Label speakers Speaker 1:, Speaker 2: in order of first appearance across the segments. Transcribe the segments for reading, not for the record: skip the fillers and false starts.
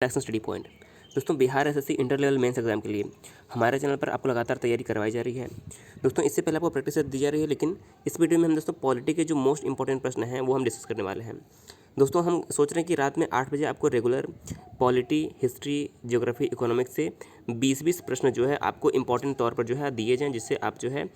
Speaker 1: Action study point. दोस्तों, Bihar SSC inter level mains exam के लिए हमारे चैनल पर आपको लगातार तैयारी करवाई जा रही है। दोस्तों, इससे पहले आपको प्रैक्टिस दी जा रही है, लेकिन इस वीडियो में हम दोस्तों पॉलिटी के जो मोस्ट इंपॉर्टेंट प्रश्न हैं वो हम डिस्कस करने वाले हैं। दोस्तों, हम सोच रहे हैं कि रात में 8 बजे आपको regular polity, history, geography, economics से 20-20 प्रश्न जो है आपको इंपॉर्टेंट तौर पर जो है दिए जाएँ, जिससे आप जो है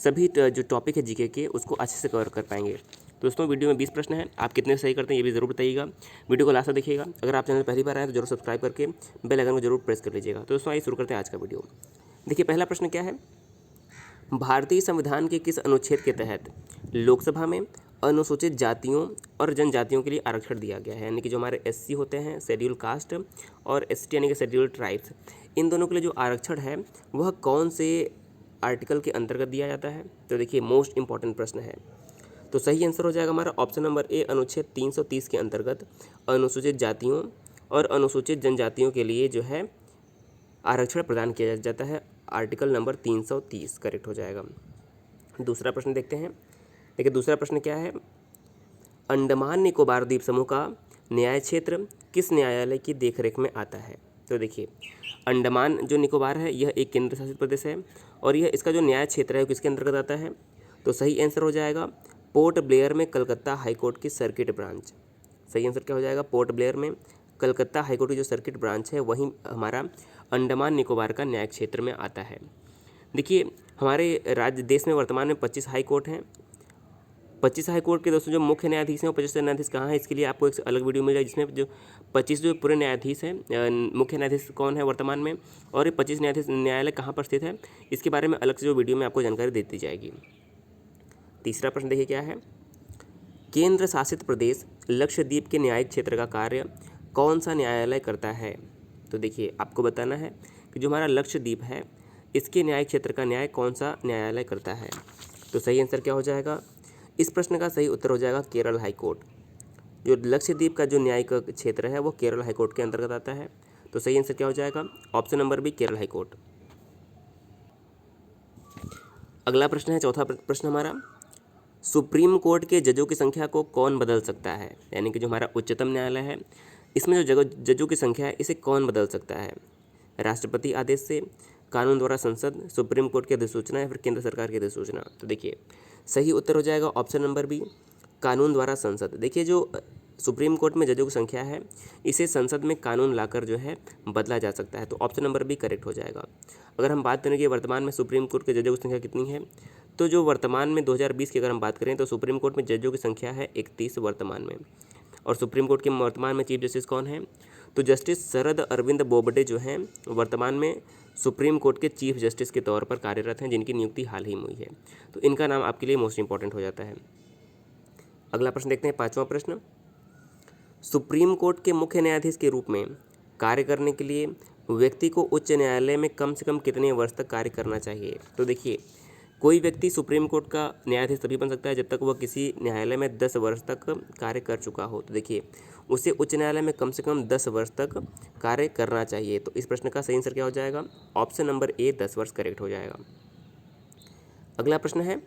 Speaker 1: सभी जो टॉपिक है जीके के उसको अच्छे से कवर कर पाएंगे। दोस्तों, वीडियो में 20 प्रश्न हैं, आप कितने सही करते हैं ये भी ज़रूर बताइएगा। वीडियो को लास्ट तक देखिएगा। अगर आप चैनल पहली बार आए तो जरूर सब्सक्राइब करके बेल आइकन को जरूर प्रेस कर लीजिएगा। तो दोस्तों, आइए शुरू करते हैं आज का वीडियो। देखिए, पहला प्रश्न क्या है। भारतीय संविधान के किस अनुच्छेद के तहत लोकसभा में अनुसूचित जातियों और जनजातियों के लिए आरक्षण दिया गया है? यानी कि जो हमारे एससी होते हैं, शेड्यूल कास्ट, और एसटी यानी कि शेड्यूल ट्राइब्स, इन दोनों के लिए जो आरक्षण है वह कौन से आर्टिकल के अंतर्गत दिया जाता है? तो देखिए, मोस्ट इंपॉर्टेंट प्रश्न है। तो सही आंसर हो जाएगा हमारा ऑप्शन नंबर ए, अनुच्छेद 330 के अंतर्गत अनुसूचित जातियों और अनुसूचित जनजातियों के लिए जो है आरक्षण प्रदान किया जाता है। आर्टिकल नंबर 330 करेक्ट हो जाएगा। दूसरा प्रश्न देखते हैं। देखिए, दूसरा प्रश्न क्या है। अंडमान निकोबार द्वीप समूह का न्याय क्षेत्र किस न्यायालय की देखरेख में आता है? तो देखिए, अंडमान जो निकोबार है यह एक केंद्र शासित प्रदेश है, और यह इसका जो न्याय क्षेत्र है वो किसके अंतर्गत आता है? तो सही आंसर हो जाएगा पोर्ट ब्लेयर में कलकत्ता हाईकोर्ट की सर्किट ब्रांच। सही आंसर क्या हो जाएगा? पोर्ट ब्लेयर में कलकत्ता हाईकोर्ट की जो सर्किट ब्रांच है वही हमारा अंडमान निकोबार का न्याय क्षेत्र में आता है। देखिए, हमारे राज्य देश में वर्तमान में 25 हाई कोर्ट हैं। 25 हाई कोर्ट के दोस्तों जो मुख्य न्यायाधीश हैं वो 25 न्यायाधीश कहाँ है, इसके लिए आपको एक अलग वीडियो मिल जाए, जिसमें जो 25 जो पूरे न्यायाधीश हैं, मुख्य न्यायाधीश कौन है वर्तमान में, और ये 25 न्यायाधीश न्यायालय कहाँ पर स्थित है, इसके बारे में अलग से जो वीडियो में आपको जानकारी दे दी जाएगी। तीसरा प्रश्न देखिए क्या है। केंद्र शासित प्रदेश लक्षद्वीप के न्यायिक क्षेत्र का कार्य कौन सा न्यायालय करता है? तो देखिए, आपको बताना है कि जो हमारा लक्षद्वीप है इसके न्यायिक क्षेत्र का न्याय कौन सा न्यायालय करता है? तो सही आंसर क्या हो जाएगा? इस प्रश्न का सही उत्तर हो जाएगा केरल हाईकोर्ट। जो लक्षद्वीप का जो न्यायिक क्षेत्र है वो केरल हाईकोर्ट के अंतर्गत आता है। तो सही आंसर क्या हो जाएगा? Option number B, Kerala high court. अगला प्रश्न है, चौथा प्रश्न हमारा। सुप्रीम कोर्ट के जजों की संख्या को कौन बदल सकता है? यानी कि जो हमारा उच्चतम न्यायालय है इसमें जो जजों की संख्या है इसे कौन बदल सकता है? राष्ट्रपति आदेश से, कानून द्वारा संसद, सुप्रीम कोर्ट की अधिसूचना, या फिर केंद्र सरकार की अधिसूचना? तो देखिए, सही उत्तर हो जाएगा ऑप्शन नंबर बी, कानून द्वारा संसद। देखिए, जो सुप्रीम कोर्ट में जजों की संख्या है इसे संसद में कानून लाकर जो है बदला जा सकता है। तो ऑप्शन नंबर बी करेक्ट हो जाएगा। अगर हम बात करें कि वर्तमान में सुप्रीम कोर्ट के जजों की संख्या कितनी है, तो जो वर्तमान में 2020 की अगर हम बात करें तो सुप्रीम कोर्ट में जजों की संख्या है 31 वर्तमान में। और सुप्रीम कोर्ट के वर्तमान में चीफ जस्टिस कौन है? तो जस्टिस शरद अरविंद बोबडे जो हैं वर्तमान में सुप्रीम कोर्ट के चीफ जस्टिस के तौर पर कार्यरत हैं, जिनकी नियुक्ति हाल ही में हुई है। तो इनका नाम आपके लिए मोस्ट इंपॉर्टेंट हो जाता है। अगला प्रश्न देखते हैं, पांचवा प्रश्न। सुप्रीम कोर्ट के मुख्य न्यायाधीश के रूप में कार्य करने के लिए व्यक्ति को उच्च न्यायालय में कम से कम कितने वर्ष तक कार्य करना चाहिए? तो देखिए, कोई व्यक्ति सुप्रीम कोर्ट का न्यायाधीश तभी बन सकता है जब तक वह किसी न्यायालय में 10 वर्ष तक कार्य कर चुका हो। तो देखिए, उसे उच्च न्यायालय में कम से कम 10 वर्ष तक कार्य करना चाहिए। तो इस प्रश्न का सही आंसर क्या हो जाएगा? ऑप्शन नंबर ए, 10 वर्ष करेक्ट हो जाएगा। अगला प्रश्न है,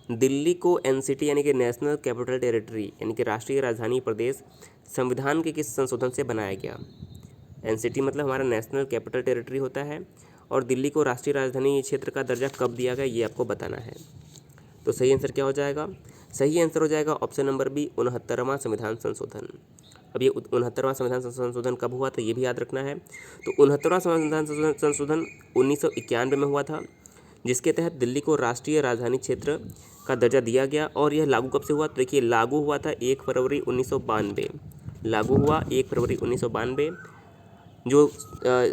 Speaker 1: दिल्ली को एनसीटी यानी कि नेशनल कैपिटल टेरिटरी यानी कि राष्ट्रीय राजधानी प्रदेश संविधान के किस संशोधन से बनाया गया? एनसीटी मतलब हमारा नेशनल कैपिटल टेरिटरी होता है, और दिल्ली को राष्ट्रीय राजधानी क्षेत्र का दर्जा कब दिया गया ये आपको बताना है। तो सही आंसर क्या हो जाएगा? सही आंसर हो जाएगा ऑप्शन नंबर बी, 69वां संविधान संशोधन। अब ये 69वां संविधान संशोधन कब हुआ था ये भी याद रखना है। तो 69वां संविधान संशोधन 1991 में हुआ था, जिसके तहत दिल्ली को राष्ट्रीय राजधानी क्षेत्र का दर्जा दिया गया। और यह लागू कब से हुआ? तो देखिए, लागू हुआ था 1 फरवरी 1992। लागू हुआ 1 फरवरी 1992। जो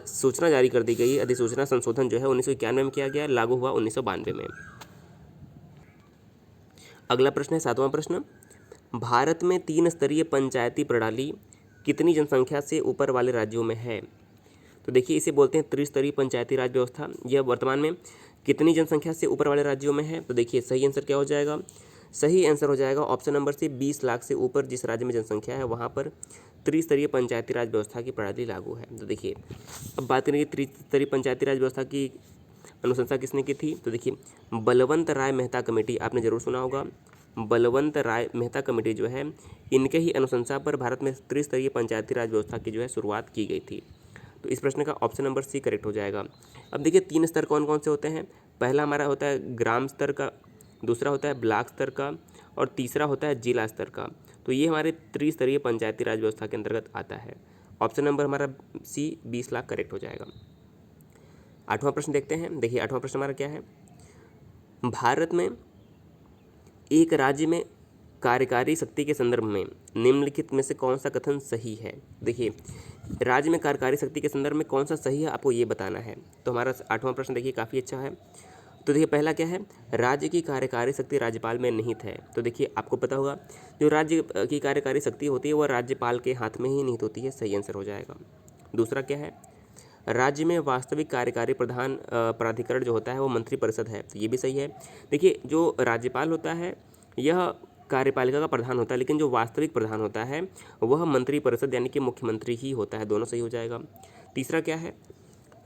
Speaker 1: सूचना जारी कर दी गई, अधिसूचना संशोधन जो है 1991 में किया गया, लागू हुआ 1992 में। अगला प्रश्न है, सातवां प्रश्न। भारत में 3 स्तरीय पंचायती प्रणाली कितनी जनसंख्या से ऊपर वाले राज्यों में है? तो देखिए, इसे बोलते हैं त्रिस्तरीय पंचायती राज व्यवस्था। यह वर्तमान में कितनी जनसंख्या से ऊपर वाले राज्यों में है? तो देखिए, सही आंसर क्या हो जाएगा? सही आंसर हो जाएगा ऑप्शन नंबर से, 20 लाख से ऊपर जिस राज्य में जनसंख्या है वहाँ पर त्रिस्तरीय पंचायती राज व्यवस्था की प्रणाली लागू है। तो देखिए, अब बात करेंगे त्रिस्तरीय पंचायती राज व्यवस्था की अनुशंसा किसने की थी? तो देखिए, बलवंत राय मेहता कमेटी, आपने जरूर सुना होगा। बलवंत राय मेहता कमेटी जो है, इनके ही अनुशंसा पर भारत में त्रिस्तरीय पंचायती राज व्यवस्था की जो है शुरुआत की गई थी। तो इस प्रश्न का ऑप्शन नंबर सी करेक्ट हो जाएगा। अब देखिए 3 स्तर कौन कौन से होते हैं। पहला हमारा होता है ग्राम स्तर का, दूसरा होता है ब्लॉक स्तर का, और तीसरा होता है जिला स्तर का। तो ये हमारे त्रिस्तरीय पंचायती राज व्यवस्था के अंतर्गत आता है। ऑप्शन नंबर हमारा सी 20 लाख करेक्ट हो जाएगा। 8वां प्रश्न देखते हैं। देखिए 8वां प्रश्न हमारा क्या है। भारत में एक राज्य में कार्यकारी शक्ति के संदर्भ में निम्नलिखित में से कौन सा कथन सही है। देखिए राज्य में कार्यकारी शक्ति के संदर्भ में कौन सा सही है, आपको ये बताना है। तो हमारा 8वां प्रश्न देखिए काफ़ी अच्छा है। तो देखिए पहला क्या है, राज्य की कार्यकारी शक्ति राज्यपाल में निहित है। तो देखिए आपको पता होगा जो राज्य की कार्यकारी शक्ति होती है वह राज्यपाल के हाथ में ही निहित होती है, सही आंसर हो जाएगा। दूसरा क्या है, राज्य में वास्तविक कार्यकारी प्राधिकरण जो होता है वो मंत्रिपरिषद है। तो ये भी सही है। देखिए जो राज्यपाल होता है यह कार्यपालिका का प्रधान होता है, लेकिन जो वास्तविक प्रधान होता है वह मंत्रिपरिषद यानी कि मुख्यमंत्री ही होता है। दोनों सही हो जाएगा। तीसरा क्या है,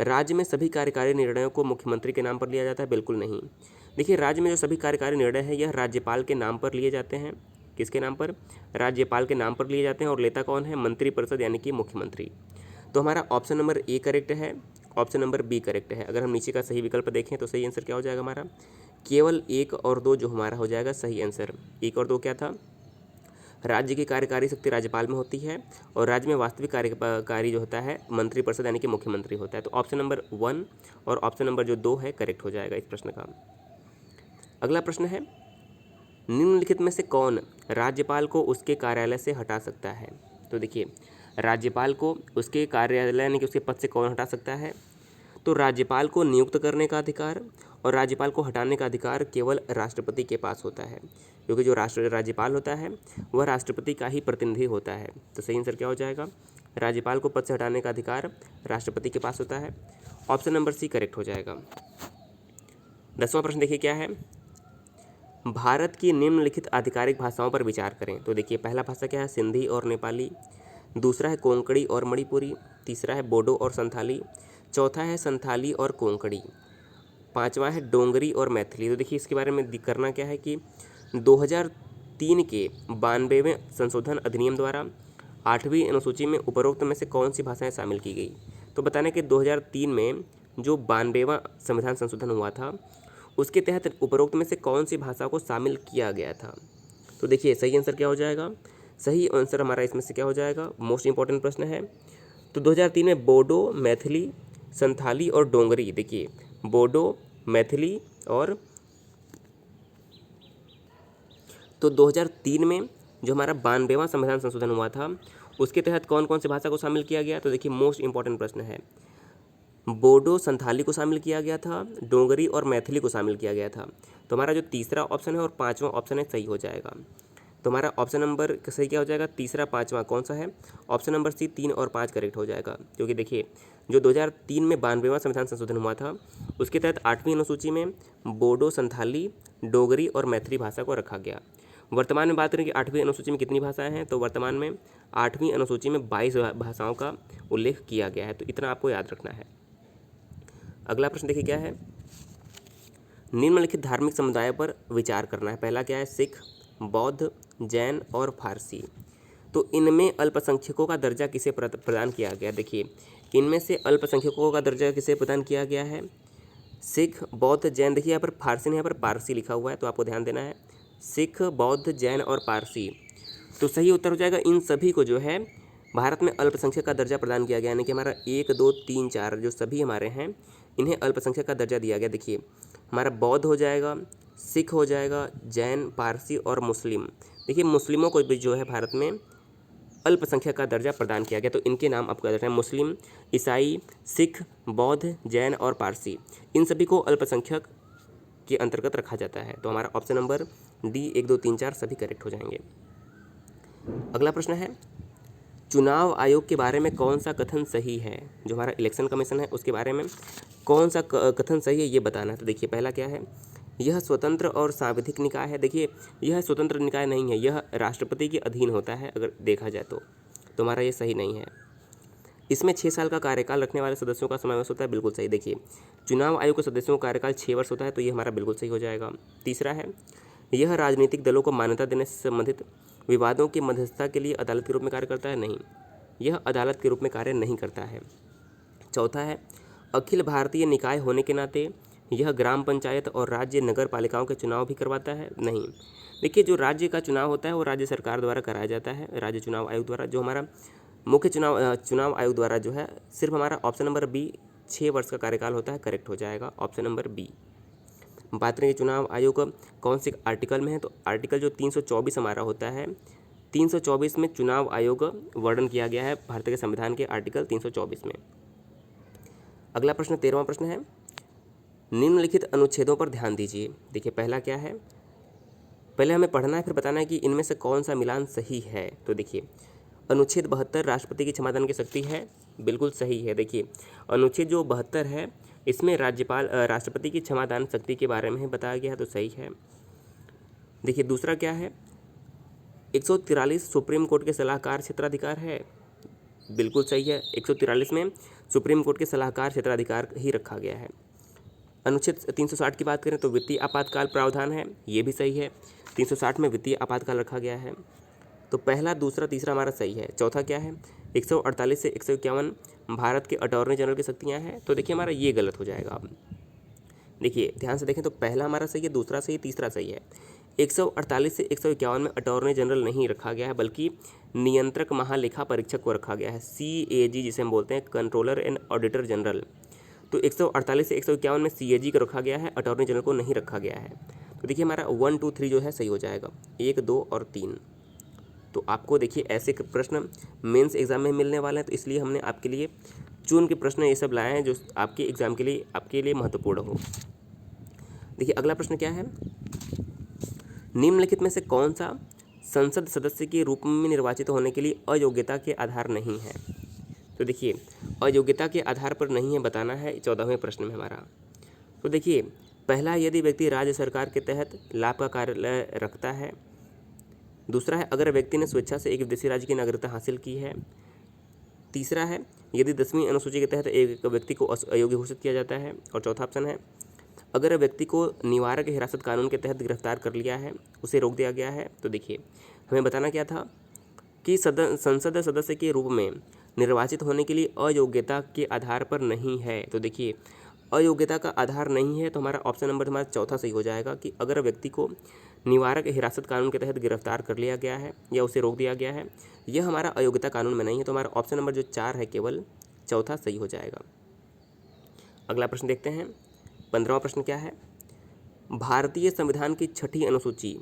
Speaker 1: राज्य में सभी कार्यकारी निर्णयों को मुख्यमंत्री के नाम पर लिया जाता है। बिल्कुल नहीं। देखिए राज्य में जो सभी कार्यकारी निर्णय हैं यह राज्यपाल के नाम पर लिए जाते हैं। किसके नाम पर, राज्यपाल के नाम पर लिए जाते हैं, और लेता कौन है, मंत्रिपरिषद यानी कि मुख्यमंत्री। तो हमारा ऑप्शन नंबर ए करेक्ट है, ऑप्शन नंबर बी करेक्ट है। अगर हम नीचे का सही विकल्प देखें तो सही आंसर क्या हो जाएगा हमारा, केवल 1 और 2 जो हमारा हो जाएगा सही आंसर। 1 और 2 क्या था, राज्य की कार्यकारी शक्ति राज्यपाल में होती है और राज्य में वास्तविक कार्यकारी जो होता है मंत्रिपरिषद यानी कि मुख्यमंत्री होता है। तो ऑप्शन नंबर 1 और ऑप्शन नंबर जो 2 है करेक्ट हो जाएगा इस प्रश्न का। अगला प्रश्न है, निम्नलिखित में से कौन राज्यपाल को उसके कार्यालय से हटा सकता है। तो देखिए राज्यपाल को उसके कार्यालय यानी कि उसके पद से कौन हटा सकता है। तो राज्यपाल को नियुक्त करने का अधिकार और राज्यपाल को हटाने का अधिकार केवल राष्ट्रपति के पास होता है, क्योंकि जो राज्यपाल होता है वह राष्ट्रपति का ही प्रतिनिधि होता है। तो सही आंसर क्या हो जाएगा, राज्यपाल को पद से हटाने का अधिकार राष्ट्रपति के पास होता है। ऑप्शन नंबर सी करेक्ट हो जाएगा। 10वां प्रश्न देखिए क्या है, भारत की निम्नलिखित आधिकारिक भाषाओं पर विचार करें। तो देखिए पहला भाषा क्या है, सिंधी और नेपाली, दूसरा है कोंकणी और मणिपुरी, तीसरा है बोडो और संथाली, चौथा है संथाली और कोंकणी, पांचवा है डोंगरी और मैथिली। तो देखिए इसके बारे में करना क्या है कि 2003 के 92वें संशोधन अधिनियम द्वारा 8वीं अनुसूची में उपरोक्त में से कौन सी भाषाएं शामिल की गई। तो बताना कि 2003 में जो 92वां संविधान संशोधन हुआ था उसके तहत उपरोक्त में से कौन सी भाषा को शामिल किया गया था। तो देखिए सही आंसर क्या हो जाएगा, सही आंसर हमारा इसमें से क्या हो जाएगा, मोस्ट इंपॉर्टेंट प्रश्न है। तो 2003 में बोडो, मैथिली, संथाली और डोंगरी। देखिए बोडो, मैथिली और तो 2003 में जो हमारा 92वां संविधान संशोधन हुआ था उसके तहत कौन कौन सी भाषा को शामिल किया गया। तो देखिए मोस्ट इंपॉर्टेंट प्रश्न है, बोडो संथाली को शामिल किया गया था, डोंगरी और मैथिली को शामिल किया गया था। तो हमारा जो तीसरा ऑप्शन है और पांचवा ऑप्शन है सही हो जाएगा। तो हमारा ऑप्शन नंबर सही क्या हो जाएगा, तीसरा पांचवा कौन सा है, ऑप्शन नंबर सी 3 और 5 करेक्ट हो जाएगा। क्योंकि देखिए जो 2003 में 92वां संविधान संशोधन हुआ था उसके तहत 8वीं अनुसूची में बोडो, संथाली, डोगरी और मैथिली भाषा को रखा गया। वर्तमान में बात करें कि 8वीं अनुसूची में कितनी भाषाएं हैं, तो वर्तमान में 8वीं अनुसूची में 22 भाषाओं का उल्लेख किया गया है। तो इतना आपको याद रखना है। अगला प्रश्न देखिए क्या है, निम्नलिखित धार्मिक समुदाय पर विचार करना है। पहला क्या है, सिख, बौद्ध, जैन और फारसी। तो इनमें अल्पसंख्यकों का दर्जा किसे प्रदान किया गया। देखिए इनमें से अल्पसंख्यकों का दर्जा किसे प्रदान किया गया है, सिख, बौद्ध, जैन। देखिए यहाँ पर फारसी नहीं, यहाँ पर पारसी लिखा हुआ है, तो आपको ध्यान देना है, सिख, बौद्ध, जैन और पारसी। तो सही उत्तर हो जाएगा इन सभी को जो है भारत में अल्पसंख्यक का दर्जा प्रदान किया गया, यानी कि हमारा 1, 2, 3, 4 जो सभी हमारे हैं इन्हें अल्पसंख्यक का दर्जा दिया गया। देखिए हमारा बौद्ध हो जाएगा, सिख हो जाएगा, जैन, पारसी और मुस्लिम। देखिए मुस्लिमों को भी जो है भारत में अल्पसंख्यक का दर्जा प्रदान किया गया। तो इनके नाम आपको याद रखना है, मुस्लिम, ईसाई, सिख, बौद्ध, जैन और पारसी, इन सभी को अल्पसंख्यक के अंतर्गत रखा जाता है। तो हमारा ऑप्शन नंबर डी 1, 2, 3, 4 सभी करेक्ट हो जाएंगे। अगला प्रश्न है, चुनाव आयोग के बारे में कौन सा कथन सही है। जो हमारा इलेक्शन कमीशन है उसके बारे में कौन सा कथन सही है ये बताना है। तो देखिए पहला क्या है, यह स्वतंत्र और सांविधिक निकाय है। देखिए यह स्वतंत्र निकाय नहीं है, यह राष्ट्रपति के अधीन होता है अगर देखा जाए तो हमारा ये सही नहीं है। इसमें 6 साल का कार्यकाल रखने वाले सदस्यों का समावेश होता है, बिल्कुल सही। देखिए चुनाव आयोग के सदस्यों का कार्यकाल 6 वर्ष होता है, तो ये हमारा बिल्कुल सही हो जाएगा। तीसरा है, यह राजनीतिक दलों को मान्यता देने से संबंधित विवादों की मध्यस्थता के लिए अदालत के रूप में कार्य करता है? नहीं, यह अदालत के रूप में कार्य नहीं करता है। चौथा है, अखिल भारतीय निकाय होने के नाते यह ग्राम पंचायत और राज्य नगर पालिकाओं के चुनाव भी करवाता है? नहीं। देखिए, जो राज्य का चुनाव होता है वो राज्य सरकार द्वारा कराया जाता है, राज्य चुनाव आयोग द्वारा। जो हमारा मुख्य चुनाव आयोग द्वारा जो है, सिर्फ हमारा ऑप्शन नंबर बी 6 वर्ष का कार्यकाल होता है, करेक्ट हो जाएगा ऑप्शन नंबर बी। बात करेंगे चुनाव आयोग कौन से आर्टिकल में है, तो आर्टिकल जो 324 हमारा होता है, 324 में चुनाव आयोग वर्णन किया गया है भारतीय के संविधान के आर्टिकल 324 में। अगला प्रश्न 13वां प्रश्न है, निम्नलिखित अनुच्छेदों पर ध्यान दीजिए। देखिए, पहला क्या है, पहले हमें पढ़ना है फिर बताना है कि इनमें से कौन सा मिलान सही है। तो देखिए, अनुच्छेद 72 राष्ट्रपति की क्षमादान की शक्ति है, बिल्कुल सही है। देखिए, अनुच्छेद जो 72 है इसमें राष्ट्रपति की क्षमादान शक्ति के बारे में बताया गया है, तो सही है। देखिए, दूसरा क्या है, 143 सुप्रीम कोर्ट के सलाहकार क्षेत्राधिकार है, बिल्कुल सही है। 143 में सुप्रीम कोर्ट के सलाहकार क्षेत्राधिकार ही रखा गया है। अनुच्छेद 360 की बात करें तो वित्तीय आपातकाल प्रावधान है, ये भी सही है। 360 में वित्तीय आपातकाल रखा गया है, तो पहला, दूसरा, तीसरा हमारा सही है। चौथा क्या है, 148 से 151 भारत के अटॉर्नी जनरल की शक्तियाँ हैं, तो देखिए हमारा ये गलत हो जाएगा। अब देखिए ध्यान से देखें तो पहला हमारा सही है, दूसरा सही, तीसरा सही है। 148 से 151 में अटॉर्नी जनरल नहीं रखा गया है, बल्कि नियंत्रक महालेखा परीक्षक को रखा गया है, CAG जिसे हम बोलते हैं, कंट्रोलर एंड ऑडिटर जनरल। तो 148 से 151 में CAG को रखा गया है, अटॉर्नी जनरल को नहीं रखा गया है। तो देखिए हमारा 1, 2, 3 जो है सही हो जाएगा, 1, 2 और 3। तो आपको देखिए ऐसे प्रश्न मेंस एग्जाम में मिलने वाले हैं, तो इसलिए हमने आपके लिए चुन के प्रश्न ये सब लाए हैं जो आपके एग्जाम के लिए आपके लिए महत्वपूर्ण हो। देखिए अगला प्रश्न क्या है, निम्नलिखित में से कौन सा संसद सदस्य के रूप में निर्वाचित होने के लिए अयोग्यता के आधार नहीं है? तो देखिए अयोग्यता के आधार पर नहीं है बताना है 14वें प्रश्न में हमारा। तो देखिए पहला, यदि व्यक्ति राज्य सरकार के तहत लाभ का कार्यालय रखता है। दूसरा है, अगर व्यक्ति ने स्वेच्छा से एक विदेशी राज्य की नागरिकता हासिल की है। तीसरा है, यदि 10वीं अनुसूची के तहत एक व्यक्ति को अयोग्य घोषित किया जाता है। और चौथा ऑप्शन है, अगर व्यक्ति को निवारक हिरासत कानून के तहत गिरफ्तार कर लिया है, उसे रोक दिया गया है। तो देखिए हमें बताना क्या था कि संसद सदस्य के रूप में निर्वाचित होने के लिए अयोग्यता के आधार पर नहीं है। तो देखिए अयोग्यता का आधार नहीं है, तो हमारा ऑप्शन नंबर हमारा चौथा सही हो जाएगा कि अगर व्यक्ति को निवारक हिरासत कानून के तहत गिरफ्तार कर लिया गया है या उसे रोक दिया गया है, यह हमारा अयोग्यता कानून में नहीं है। तो हमारा ऑप्शन नंबर जो 4 है केवल चौथा सही हो जाएगा। अगला प्रश्न देखते हैं, 15वां प्रश्न क्या है, भारतीय संविधान की 6ठी अनुसूची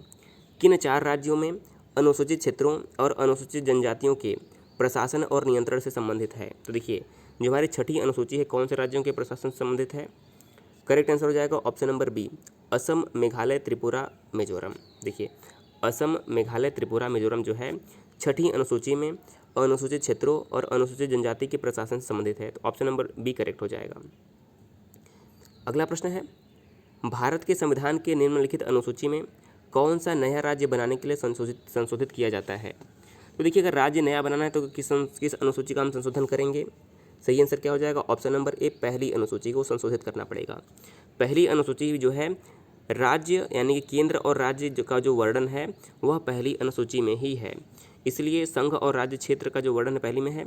Speaker 1: किन 4 राज्यों में अनुसूचित क्षेत्रों और अनुसूचित जनजातियों के प्रशासन और नियंत्रण से संबंधित है? तो देखिए जो हमारी 6ठी अनुसूची है कौन से राज्यों के प्रशासन से संबंधित है? करेक्ट आंसर हो जाएगा option number B, Assam, Meghalaya, Tripura, Mizoram. देखिए असम, मेघालय, त्रिपुरा, मिजोरम जो है 6ठी अनुसूची में अनुसूचित क्षेत्रों और अनुसूचित जनजाति के प्रशासन से संबंधित है, तो ऑप्शन नंबर बी करेक्ट हो जाएगा। अगला प्रश्न है, भारत के संविधान के निम्नलिखित अनुसूची में कौन सा नया राज्य बनाने के लिए संशोधित किया जाता है? तो देखिए अगर राज्य नया बनाना है तो किस अनुसूची का हम संशोधन करेंगे? सही आंसर क्या हो जाएगा? ऑप्शन नंबर ए, पहली अनुसूची को संशोधित करना पड़ेगा। पहली अनुसूची जो है राज्य यानी कि केंद्र और राज्य का जो वर्णन है वह पहली अनुसूची में ही है, इसलिए संघ और राज्य क्षेत्र का जो वर्णन पहली में है,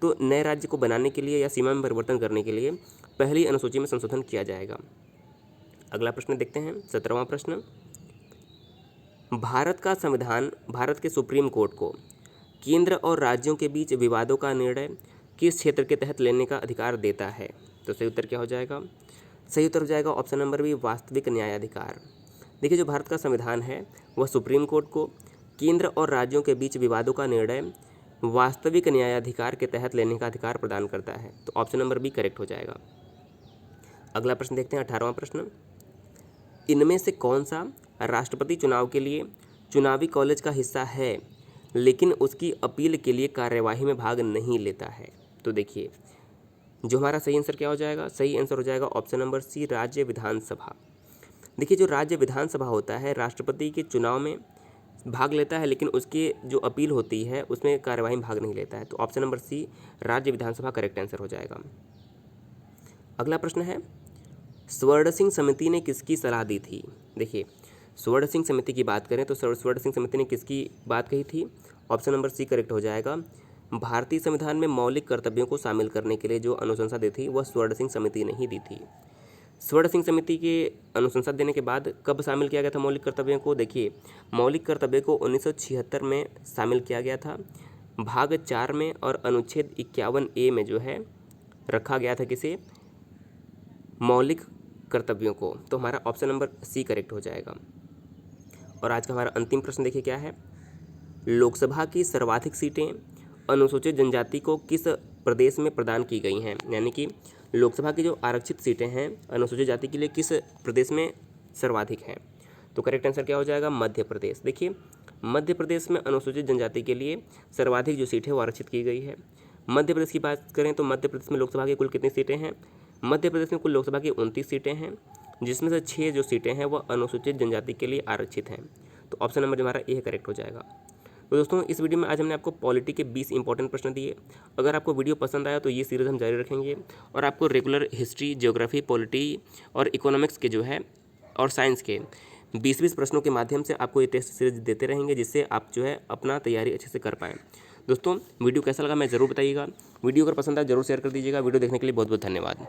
Speaker 1: तो नए राज्य को बनाने के लिए या सीमा में परिवर्तन करने के लिए पहली अनुसूची में संशोधन किया जाएगा। अगला प्रश्न देखते हैं, 17वां प्रश्न, भारत का संविधान भारत के सुप्रीम कोर्ट को केंद्र और राज्यों के बीच विवादों का निर्णय किस क्षेत्र के तहत लेने का अधिकार देता है? तो सही उत्तर क्या हो जाएगा? सही उत्तर हो जाएगा ऑप्शन नंबर बी, वास्तविक न्यायाधिकार। देखिए जो भारत का संविधान है वह सुप्रीम कोर्ट को केंद्र और राज्यों के बीच विवादों का निर्णय वास्तविक न्यायाधिकार के तहत लेने का अधिकार प्रदान करता है, तो ऑप्शन नंबर बी करेक्ट हो जाएगा। अगला प्रश्न देखते हैं, 18वां प्रश्न, इनमें से कौन सा राष्ट्रपति चुनाव के लिए चुनावी कॉलेज का हिस्सा है लेकिन उसकी अपील के लिए कार्यवाही में भाग नहीं लेता है? तो देखिए जो हमारा सही आंसर क्या हो जाएगा? सही आंसर हो जाएगा ऑप्शन नंबर सी, राज्य विधानसभा। देखिए जो राज्य विधानसभा होता है राष्ट्रपति के चुनाव में भाग लेता है लेकिन उसकी जो अपील होती है उसमें कार्यवाही में भाग नहीं लेता है, तो ऑप्शन नंबर सी, राज्य विधानसभा करेक्ट आंसर हो जाएगा। अगला प्रश्न है, स्वर्ण सिंह समिति ने किसकी सलाह दी थी? देखिए स्वर्ण सिंह समिति की बात करें तो स्वर्ण सिंह समिति ने किसकी बात कही थी? ऑप्शन नंबर सी करेक्ट हो जाएगा। भारतीय संविधान में मौलिक कर्तव्यों को शामिल करने के लिए जो अनुशंसा दी थी वह स्वर्ण सिंह समिति ने ही दी थी। स्वर्ण सिंह समिति के अनुशंसा देने के बाद कब शामिल किया गया था मौलिक कर्तव्यों को? देखिए, मौलिक कर्तव्यों को 1976 में शामिल किया गया था, भाग 4 में, और अनुच्छेद 51A में जो है रखा गया था किसे? मौलिक कर्तव्यों को। तो हमारा ऑप्शन नंबर सी करेक्ट हो जाएगा। और आज का हमारा अंतिम प्रश्न देखिए क्या है। लोकसभा की सर्वाधिक सीटें अनुसूचित जनजाति को किस प्रदेश में प्रदान की गई हैं? यानी कि लोकसभा की जो आरक्षित सीटें हैं अनुसूचित जाति के लिए किस प्रदेश में सर्वाधिक हैं? तो करेक्ट आंसर क्या हो जाएगा? मध्य प्रदेश। देखिए, मध्य प्रदेश में अनुसूचित जनजाति के लिए सर्वाधिक जो सीट है वो आरक्षित की गई है। मध्य प्रदेश की बात करें तो मध्य प्रदेश में लोकसभा की कुल कितनी सीटें हैं? मध्य प्रदेश में कुल लोकसभा की 29 सीटें हैं, जिसमें से 6 जो सीटें हैं वह अनुसूचित जनजाति के लिए आरक्षित हैं। तो ऑप्शन नंबर हमारा ए करेक्ट हो जाएगा। तो दोस्तों, इस वीडियो में आज हमने आपको पॉलिटी के 20 इंपॉर्टेंट प्रश्न दिए। अगर आपको वीडियो पसंद आया तो ये सीरीज़ हम जारी रखेंगे और आपको रेगुलर हिस्ट्री, ज्योग्राफी, पॉलिटी और इकोनॉमिक्स के जो है और साइंस के 20-20 प्रश्नों के माध्यम से आपको ये टेस्ट सीरीज देते रहेंगे, जिससे आप जो है अपना तैयारी अच्छे से कर पाएँ। दोस्तों, वीडियो कैसा लगा मैं ज़रूर बताइएगा। वीडियो अगर पसंद आए ज़रूर शेयर कर दीजिएगा। वीडियो देखने के लिए बहुत बहुत धन्यवाद।